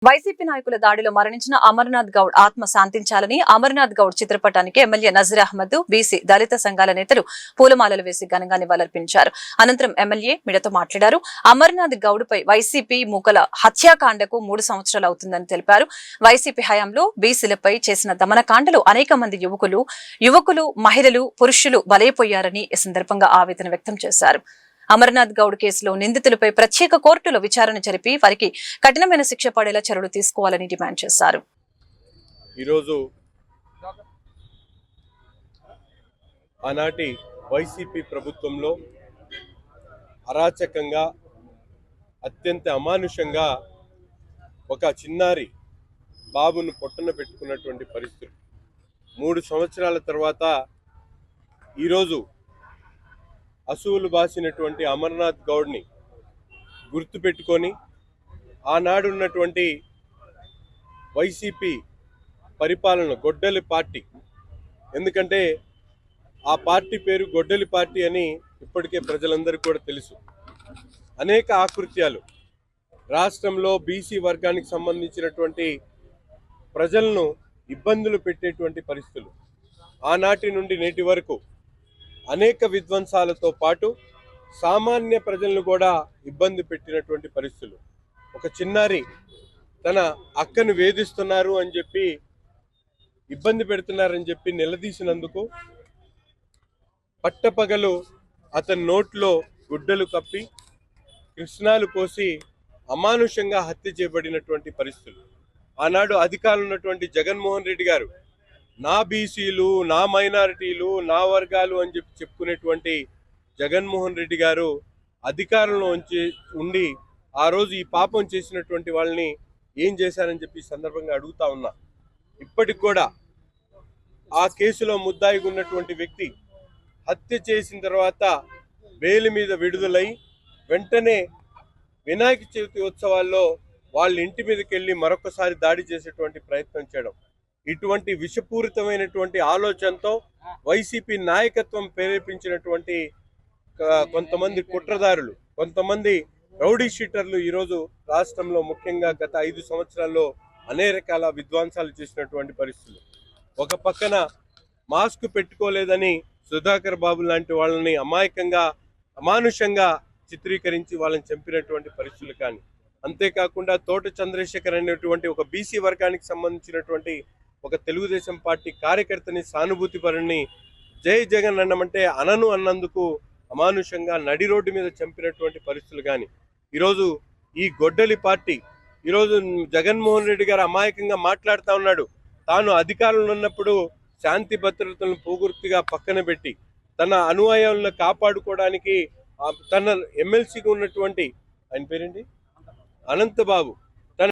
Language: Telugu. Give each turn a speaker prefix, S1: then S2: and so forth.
S1: వైసీపీ నాయకుల దాడిలో మరణించిన అమర్నాథ్ గౌడ్ ఆత్మ శాంతించాలని అమర్నాథ్ గౌడ్ చిత్రపటానికి ఎమ్మెల్యే నజీర్ అహ్మద్, బీసీ దళిత సంఘాల నేతలు పూలమాలలు వేసి ఘనంగా నివాళులర్పించారు. అనంతరం ఎమ్మెల్యే మీడియాతో మాట్లాడారు. అమర్నాథ్ గౌడ్ పై వైసీపీ మూకల హత్యాకాండకు 3 సంవత్సరాలు అవుతుందని తెలిపారు. వైసీపీ హయాంలో బీసీలపై చేసిన దమనకాండలో అనేక మంది యువకులు, మహిళలు, పురుషులు బలైపోయారని ఈ సందర్భంగా ఆవేదన వ్యక్తం చేశారు. అమర్నాథ్ గౌడ్ కేసులో నిందితులపై ప్రత్యేక కోర్టులో విచారణ జరిపి వారికి కఠినమైన శిక్ష పడేలా చర్యలు తీసుకోవాలని డిమాండ్ చేశారు.
S2: ఈరోజు ఆనాటి వైసీపీ ప్రభుత్వంలో అరాచకంగా అత్యంత అమానుషంగా ఒక చిన్నారి బాబును పొట్టన పెట్టుకున్నటువంటి పరిస్థితి 3 సంవత్సరాల తర్వాత ఈరోజు అసూలు బాసినటువంటి అమర్నాథ్ గౌడ్ని గుర్తుపెట్టుకొని ఆనాడున్నటువంటి వైసీపీ పరిపాలన గొడ్డలి పార్టీ, ఎందుకంటే ఆ పార్టీ పేరు గొడ్డలి పార్టీ అని ఇప్పటికే ప్రజలందరికీ కూడా తెలుసు. అనేక ఆకృత్యాలు రాష్ట్రంలో బీసీ వర్గానికి సంబంధించినటువంటి ప్రజలను ఇబ్బందులు పెట్టేటువంటి పరిస్థితులు ఆనాటి నుండి నేటి వరకు అనేక విధ్వంసాలతో పాటు సామాన్య ప్రజలను కూడా ఇబ్బంది పెట్టినటువంటి పరిస్థితులు. ఒక చిన్నారి తన అక్కను వేధిస్తున్నారు అని చెప్పి, ఇబ్బంది పెడుతున్నారని చెప్పి నిలదీసినందుకు పట్టపగలు అతని నోట్లో గుడ్డలు కప్పి కృష్ణాలు పోసి అమానుషంగా హత్య చేయబడినటువంటి పరిస్థితులు. ఆనాడు అధికారంలో ఉన్నటువంటి జగన్మోహన్ రెడ్డి గారు నా బీసీలు, నా మైనారిటీలు, నా వర్గాలు అని చెప్పి చెప్పుకునేటువంటి జగన్మోహన్ రెడ్డి గారు అధికారంలో ఉండి ఆ రోజు ఈ పాపం చేసినటువంటి వాళ్ళని ఏం చేశారని చెప్పి సందర్భంగా అడుగుతా ఉన్నా. ఇప్పటికి కూడా ఆ కేసులో ముద్దాయిగా ఉన్నటువంటి వ్యక్తి హత్య చేసిన తర్వాత బెయిల్ మీద విడుదలై వెంటనే వినాయక చవితి ఉత్సవాల్లో వాళ్ళ ఇంటి మీదకి వెళ్ళి మరొకసారి దాడి చేసేటువంటి ప్రయత్నం చేయడం, ఇటువంటి విషపూరితమైనటువంటి ఆలోచనతో వైసీపీ నాయకత్వం ప్రేరేపించినటువంటి కొంతమంది కుట్రదారులు, కొంతమంది రౌడీ షీటర్లు ఈరోజు రాష్ట్రంలో ముఖ్యంగా గత 5 సంవత్సరాల్లో అనేక రకాల విధ్వంసాలు చేసినటువంటి పరిస్థితులు. ఒక పక్కన మాస్క్ పెట్టుకోలేదని సుధాకర్ బాబు లాంటి వాళ్ళని అమాయకంగా అమానుషంగా చిత్రీకరించి వాళ్ళని చంపినటువంటి పరిస్థితులు, కానీ అంతేకాకుండా తోట చంద్రశేఖర్ అనేటువంటి ఒక బీసీ వర్గానికి సంబంధించినటువంటి ఒక తెలుగుదేశం పార్టీ కార్యకర్తని, సానుభూతి పరుని జై జగన్ అన్నమంటే అనను అన్నందుకు అమానుషంగా నడి రోడ్డు మీద చంపినటువంటి పరిస్థితులు, కానీ ఈరోజు ఈ గొడ్డలి పార్టీ ఈరోజు జగన్మోహన్ రెడ్డి గారు అమాయకంగా మాట్లాడుతూ ఉన్నాడు. తాను అధికారంలో ఉన్నప్పుడు శాంతి భద్రతలను పూర్తిగా పక్కన పెట్టి తన అనుయాయులను కాపాడుకోవడానికి తన ఎమ్మెల్సీగా ఉన్నటువంటి ఆయన పేరేంటి అనంతబాబు